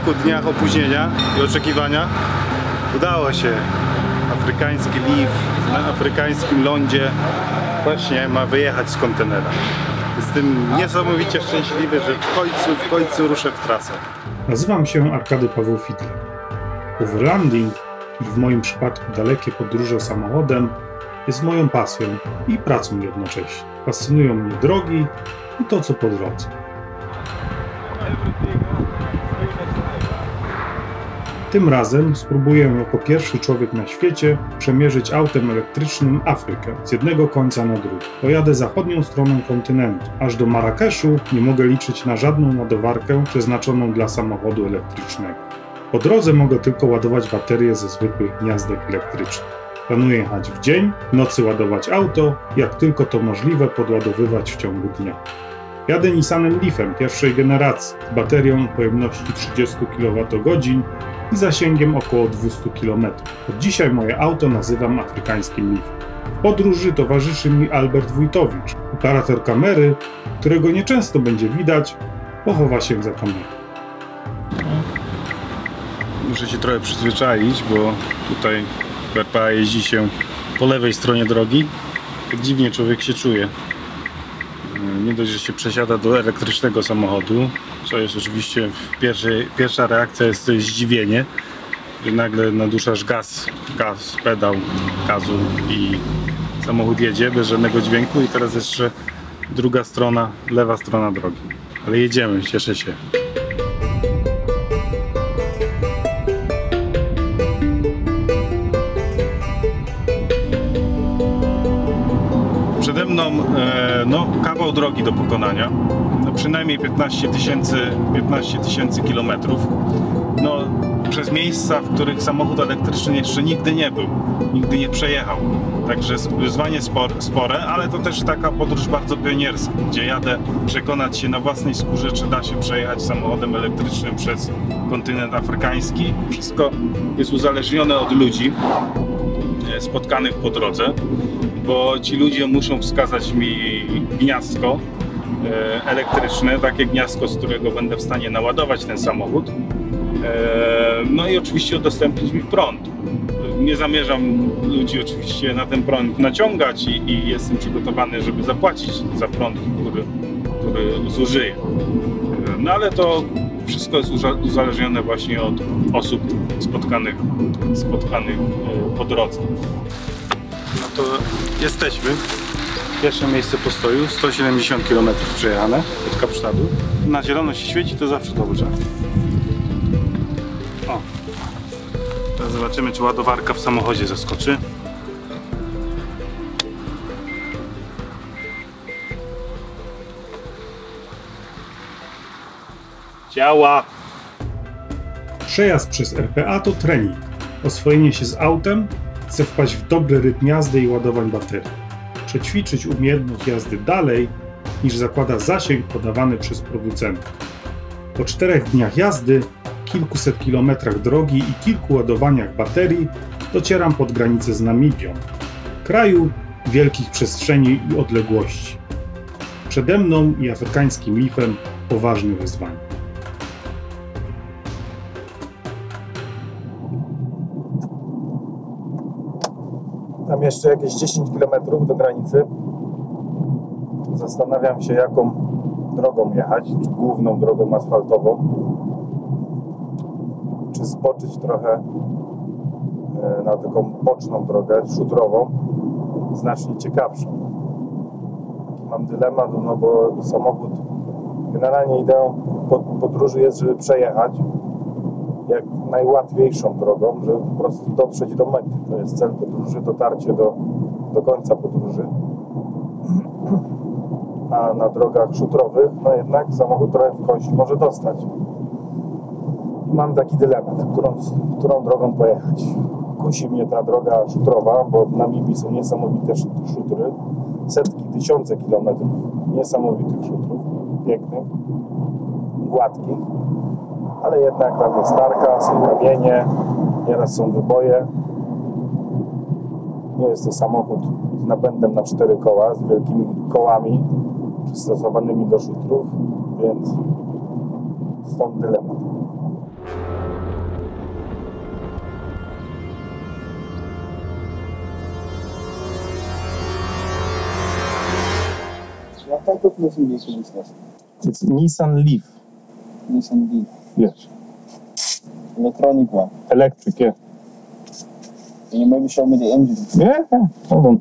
kilku dniach opóźnienia i oczekiwania udało się. Afrykański Leaf na afrykańskim lądzie właśnie ma wyjechać z kontenera. Jestem niesamowicie szczęśliwy, że w końcu ruszę w trasę. Nazywam się Arkady Paweł Fiedler. Overlanding i w moim przypadku dalekie podróże samochodem jest moją pasją i pracą jednocześnie. Fascynują mnie drogi i to, co po drodze. Tym razem spróbuję jako pierwszy człowiek na świecie przemierzyć autem elektrycznym Afrykę z jednego końca na drugi. Pojadę zachodnią stroną kontynentu. Aż do Marrakeszu nie mogę liczyć na żadną ładowarkę przeznaczoną dla samochodu elektrycznego. Po drodze mogę tylko ładować baterie ze zwykłych gniazdek elektrycznych. Planuję jechać w dzień, w nocy ładować auto, jak tylko to możliwe podładowywać w ciągu dnia. Jadę Nissanem Leafem pierwszej generacji z baterią pojemności 30 kWh i zasięgiem około 200 km. Od dzisiaj moje auto nazywam afrykańskim Leafem. W podróży towarzyszy mi Albert Wójtowicz, operator kamery, którego nieczęsto będzie widać, bo chowa się za kamerą. Muszę się trochę przyzwyczaić, bo tutaj w RPA jeździ się po lewej stronie drogi. Tak dziwnie człowiek się czuje. Nie dość, że się przesiada do elektrycznego samochodu, co jest oczywiście pierwsza reakcja jest to zdziwienie, że nagle naduszasz gaz, pedał gazu i samochód jedzie bez żadnego dźwięku i teraz jeszcze druga strona, lewa strona drogi. Ale jedziemy, cieszę się. Przede mną kawał drogi do pokonania, przynajmniej 15 tysięcy kilometrów. Przez miejsca, w których samochód elektryczny jeszcze nigdy nie był, nigdy nie przejechał. Także wyzwanie spore, ale to też taka podróż bardzo pionierska, gdzie jadę przekonać się na własnej skórze, czy da się przejechać samochodem elektrycznym przez kontynent afrykański. Wszystko jest uzależnione od ludzi spotkanych po drodze, bo ci ludzie muszą wskazać mi gniazdko elektryczne, takie gniazdko, z którego będę w stanie naładować ten samochód. No i oczywiście udostępnić mi prąd. Nie zamierzam ludzi oczywiście na ten prąd naciągać i jestem przygotowany, żeby zapłacić za prąd, który zużyję. No ale to wszystko jest uzależnione właśnie od osób spotkanych po drodze. No to jesteśmy. Pierwsze miejsce postoju, 170 km przejechane od Kapsztadu. Na zielono się świeci, to zawsze dobrze. O. Teraz zobaczymy, czy ładowarka w samochodzie zaskoczy. Działa! Przejazd przez RPA to trening. Oswojenie się z autem, chcę wpaść w dobry rytm jazdy i ładowań baterii. Przećwiczyć umiejętność jazdy dalej, niż zakłada zasięg podawany przez producentów. Po 4 dniach jazdy, kilkuset kilometrach drogi i kilku ładowaniach baterii docieram pod granicę z Namibią, kraju wielkich przestrzeni i odległości. Przede mną i afrykańskim Leafem poważne wyzwanie. Tam jeszcze jakieś 10 km do granicy. Zastanawiam się, jaką drogą jechać, czy główną drogą asfaltową, czy zboczyć trochę na taką boczną drogę, szutrową, znacznie ciekawszą. Mam dylemat, no bo samochód, generalnie ideą podróży jest, żeby przejechać jak najłatwiejszą drogą, żeby po prostu dotrzeć do mety. To jest cel podróży, dotarcie do końca podróży. A na drogach szutrowych, no jednak samochód trochę w kość może dostać. I mam taki dylemat, którą drogą pojechać. Kusi mnie ta droga szutrowa, bo w Namibii są niesamowite szutry. Setki, tysiące kilometrów niesamowitych szutrów, pięknych, gładkich. Ale jednak tam jest tarka, są kamienie, nieraz są wyboje. Nie jest to samochód z napędem na 4 koła, z wielkimi kołami przystosowanymi do szutrów, więc stąd dylemat. What type of Nissan vehicle is this? It's Nissan Leaf. Nissan Leaf. Yes. Electronic one. Electric, yeah. Can you maybe show me the engine? Yeah, yeah. Hold on.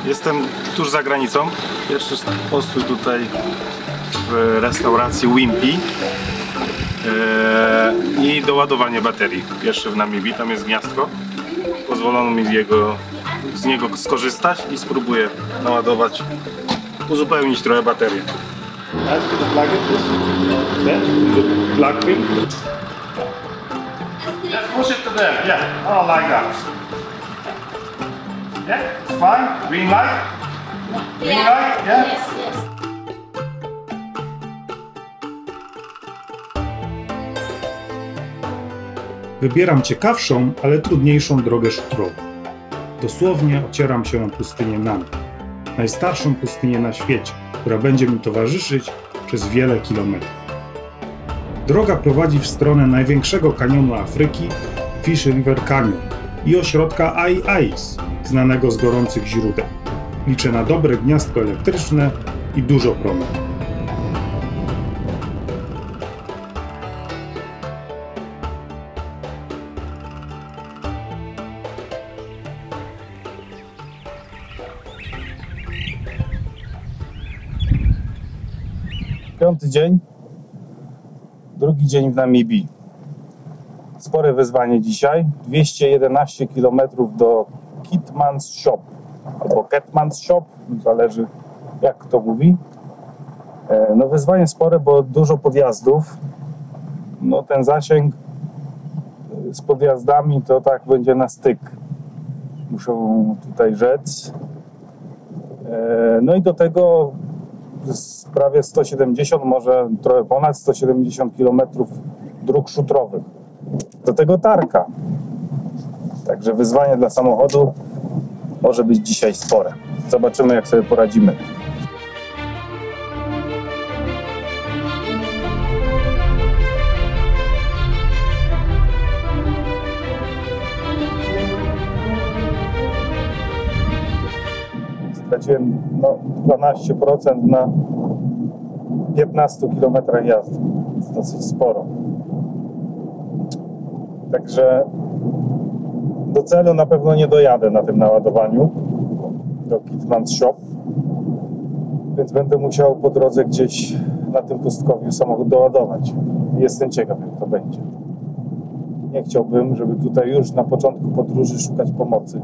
Jestem tuż za granicą. Pierwszy postój tutaj w restauracji Wimpy i doładowanie baterii. Pierwszy w Namibii, tam jest gniazdko. Pozwolono mi z niego skorzystać i spróbuję naładować, uzupełnić trochę baterię. Push it to there, yeah, oh, like that. Yeah, fine. Green light? Green light? Yeah? Yes, yes. Wybieram ciekawszą, ale trudniejszą drogę szutrową. Dosłownie ocieram się o pustynię Namib, najstarszą pustynię na świecie, która będzie mi towarzyszyć przez wiele kilometrów. Droga prowadzi w stronę największego kanionu Afryki, Fish River Canyon i ośrodka Ais, znanego z gorących źródeł. Liczę na dobre gniazdko elektryczne i dużo prądu. Piąty dzień, drugi dzień w Namibii. Spore wyzwanie dzisiaj. 211 km do Keetmans Shop albo Keetmans Shop, zależy jak kto mówi. No wyzwanie spore, bo dużo podjazdów. No ten zasięg z podjazdami to tak będzie na styk. Muszą tutaj rzec. No i do tego prawie 170, może trochę ponad 170 km dróg szutrowych. Do tego tarka. Także wyzwanie dla samochodu może być dzisiaj spore. Zobaczymy, jak sobie poradzimy. Straciłem 12% na 15 km jazdy. Jest dosyć sporo. Także do celu na pewno nie dojadę na tym naładowaniu do Keetmans Shop, więc będę musiał po drodze gdzieś na tym pustkowiu samochód doładować. Jestem ciekaw, jak to będzie. Nie chciałbym, żeby tutaj już na początku podróży szukać pomocy.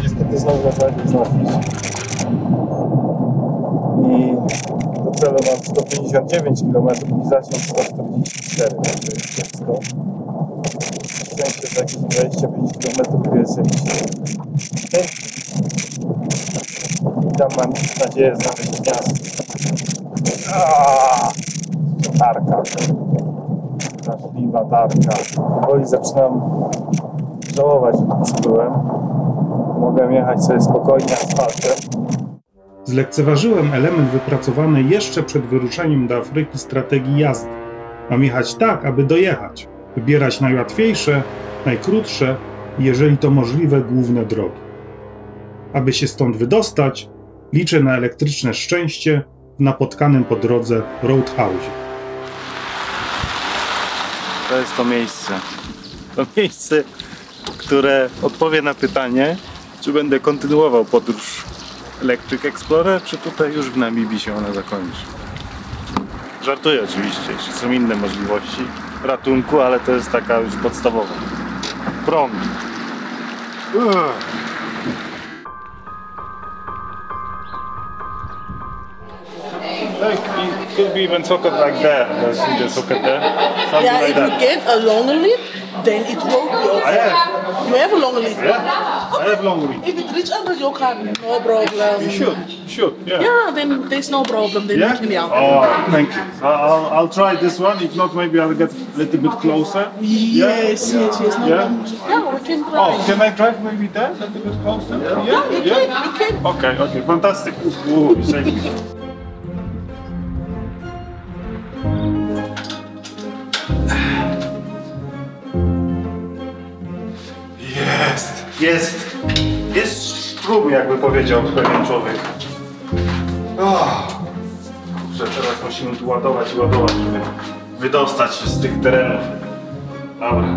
Niestety znowu trzeba się znosić. I do celu mam 159 km i zasięg 144, także jest kiepsko. Szczęście, że jakieś 25 km jest jakiś i tam mam nadzieję znaleźć gniazdo. Tarka. Straszliwa tarka. Powoli zaczynam żałować, że tu przybyłem. Mogę jechać sobie spokojnie asfaltem. Zlekceważyłem element wypracowany jeszcze przed wyruszeniem do Afryki strategii jazdy. Mam jechać tak, aby dojechać. Wybierać najłatwiejsze, najkrótsze i jeżeli to możliwe główne drogi. Aby się stąd wydostać, liczę na elektryczne szczęście w napotkanym po drodze Roadhouse. To jest to miejsce. To miejsce, które odpowie na pytanie, czy będę kontynuował podróż Electric Explorer, czy tutaj już w Namibii się ona zakończy. Żartuję oczywiście, czy są inne możliwości ratunku, ale to jest taka już podstawowa. Prąd. could be even socket like that. See the socket there? Something Yeah, like if you that. get a longer lead, then it will be okay. I have. You have a longer lead? Yeah, I have long reach. If it reach under your car, no problem. You should, yeah. Yeah, then there's no problem. Then Yeah? you can help. Oh, thank you. I'll try this one. If not, maybe I'll get a little bit closer. Yes, yes, yes. No Yeah? problem. Yeah, we can try. Oh, can I drive maybe there a little bit closer? Yeah, you can, you can. Okay, fantastic. Ooh, you saved me. Jest sztrum, jakby powiedział pewien człowiek. Kurczę, teraz musimy tu ładować, żeby wydostać się z tych terenów. Dobra.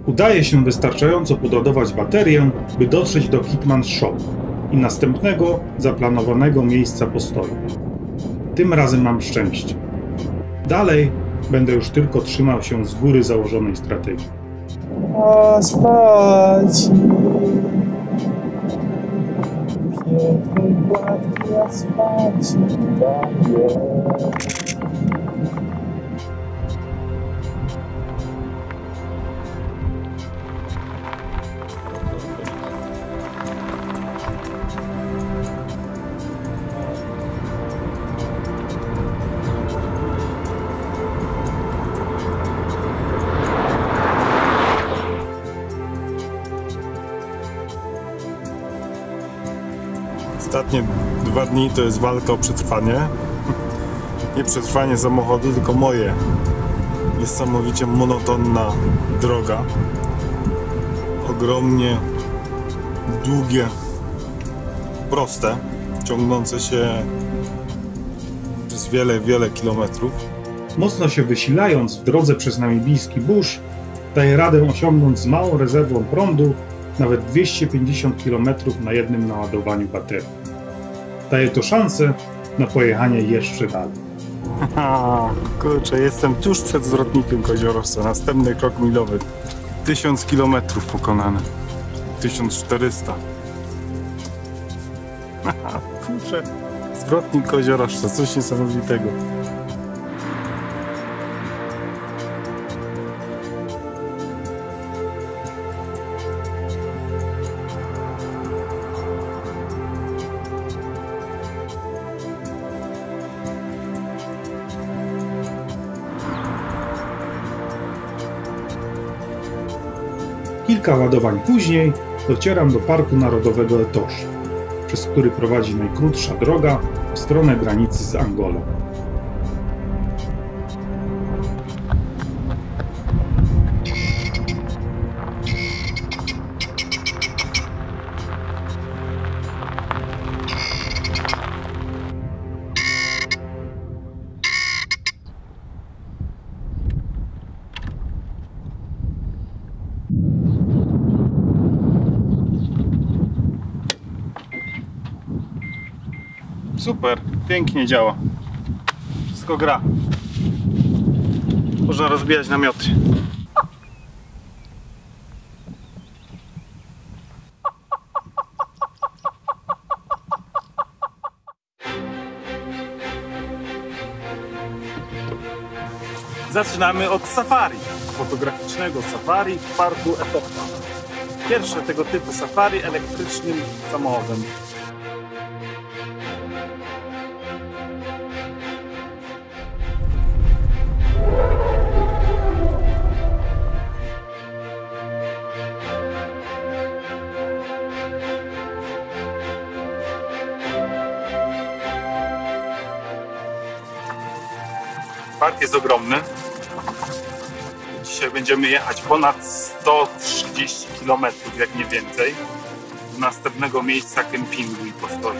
Udaje się wystarczająco podładować baterię, by dotrzeć do Hitman's Shop i następnego zaplanowanego miejsca postoju. Tym razem mam szczęście. Dalej będę już tylko trzymał się z góry założonej strategii. A spać. Piękny, gładki, a spać daje. Ostatnie 2 dni to jest walka o przetrwanie. Nie przetrwanie samochodu, tylko moje. Niesamowicie monotonna droga. Ogromnie długie, proste, ciągnące się przez wiele kilometrów. Mocno się wysilając w drodze przez namibijski burz, daje radę osiągnąć z małą rezerwą prądu nawet 250 km na jednym naładowaniu baterii. Daje to szansę na pojechanie jeszcze dalej. Kurczę, jestem tuż przed zwrotnikiem Koziorożca. Następny krok milowy. 1000 km pokonane. 1400. Kurczę, zwrotnik Koziorożca, coś niesamowitego. Kilka ładowań później docieram do Parku Narodowego Etosha, przez który prowadzi najkrótsza droga w stronę granicy z Angolą. Super, pięknie działa. Wszystko gra. Można rozbijać namioty. Zaczynamy od safari. Fotograficznego safari w parku Etosha. Pierwsze tego typu safari elektrycznym samochodem. Park jest ogromny. Dzisiaj będziemy jechać ponad 130 km, jak nie więcej, do następnego miejsca kempingu i postoju.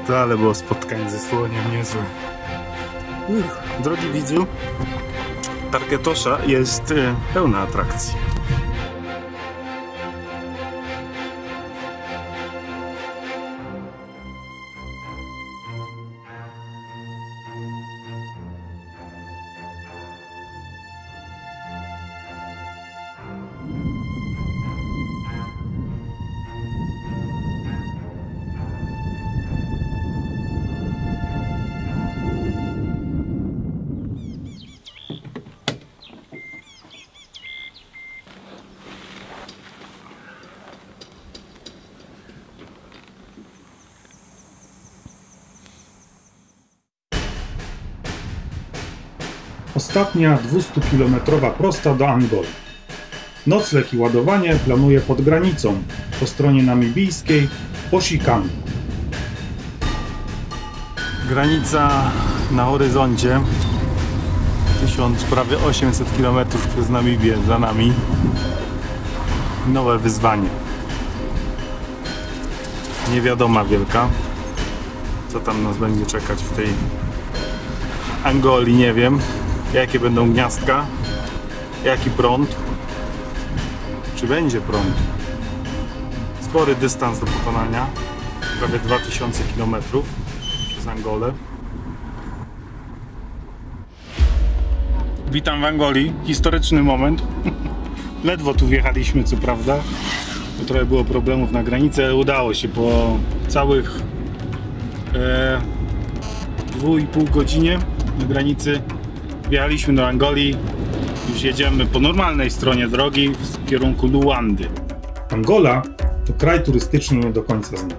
To ale było spotkanie ze słoniem niezłe. Drogi widzu, Targetosza jest pełna atrakcji. Ostatnia 200-kilometrowa prosta do Angoli. Nocleg i ładowanie planuję pod granicą, po stronie namibijskiej, po Chikangu. Granica na horyzoncie. 1000, prawie 800 km przez Namibię za nami. Nowe wyzwanie. Niewiadoma wielka. Co tam nas będzie czekać w tej Angolii, nie wiem. Jakie będą gniazdka, jaki prąd, czy będzie prąd. Spory dystans do pokonania, prawie 2000 km przez Angolę. Witam w Angolii, historyczny moment. Ledwo tu wjechaliśmy, co prawda. Trochę było problemów na granicy, ale udało się po całych 2,5 godzinie na granicy. Wjechaliśmy do Angolii, już jedziemy po normalnej stronie drogi w kierunku Luandy. Angola to kraj turystyczny nie do końca znany.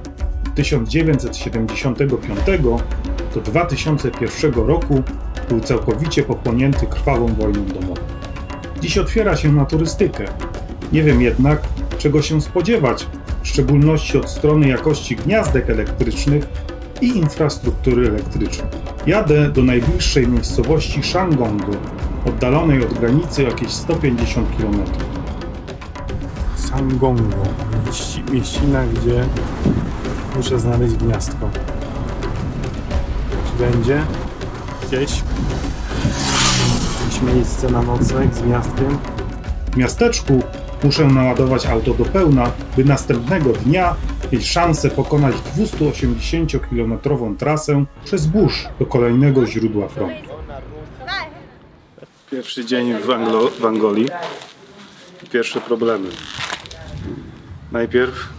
Od 1975 do 2001 roku był całkowicie pochłonięty krwawą wojną domową. Dziś otwiera się na turystykę. Nie wiem jednak, czego się spodziewać, w szczególności od strony jakości gniazdek elektrycznych i infrastruktury elektrycznej. Jadę do najbliższej miejscowości Shangongo, oddalonej od granicy jakieś 150 km. Shangongo, mieścina, gdzie muszę znaleźć gniazdko. Czy będzie gdzieś jakieś miejsce na nocleg z gniazdkiem? W miasteczku muszę naładować auto do pełna, by następnego dnia mieć szansę pokonać 280-kilometrową trasę przez burz do kolejnego źródła prądu. Pierwszy dzień w Angolii. Pierwsze problemy. Najpierw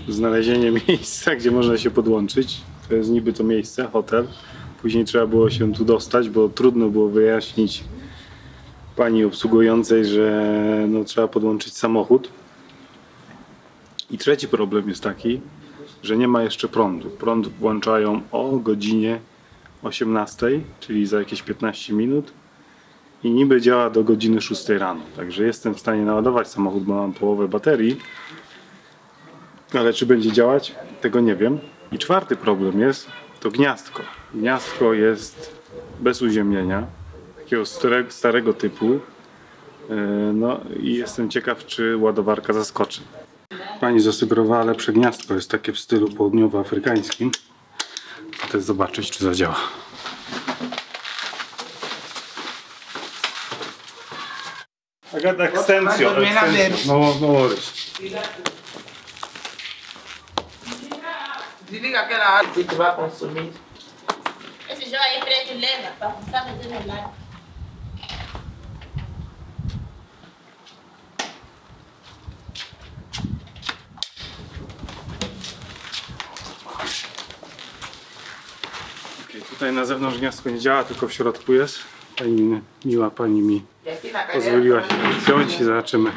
znalezienie miejsca, gdzie można się podłączyć. To jest niby to miejsce, hotel. Później trzeba było się tu dostać, bo trudno było wyjaśnić pani obsługującej, że no, trzeba podłączyć samochód. I trzeci problem jest taki, że nie ma jeszcze prądu. Prąd włączają o godzinie 18, czyli za jakieś 15 minut. I niby działa do godziny 6 rano. Także jestem w stanie naładować samochód, bo mam połowę baterii. Ale czy będzie działać? Tego nie wiem. I czwarty problem jest to gniazdko. Gniazdko jest bez uziemnienia, takiego starego typu. No i jestem ciekaw, czy ładowarka zaskoczy. Pani zasugerowała lepsze gniazdko. Jest takie w stylu południowoafrykańskim. Chcę zobaczyć, czy zadziała. I got the extension. No worries. Desliga aquela água que tu vai consumir. Esse jogo aí preto leva, pra começar a fazer no lado. Okay, tutaj na zewnątrz gniazdko nie działa, tylko w środku jest. Miła pani mi pozwoliła się wziąć i zobaczymy.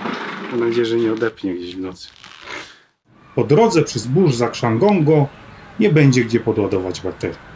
Mam nadzieję, że nie odepnie gdzieś w nocy. Po drodze przez burz za Shangongo nie będzie gdzie podładować baterii.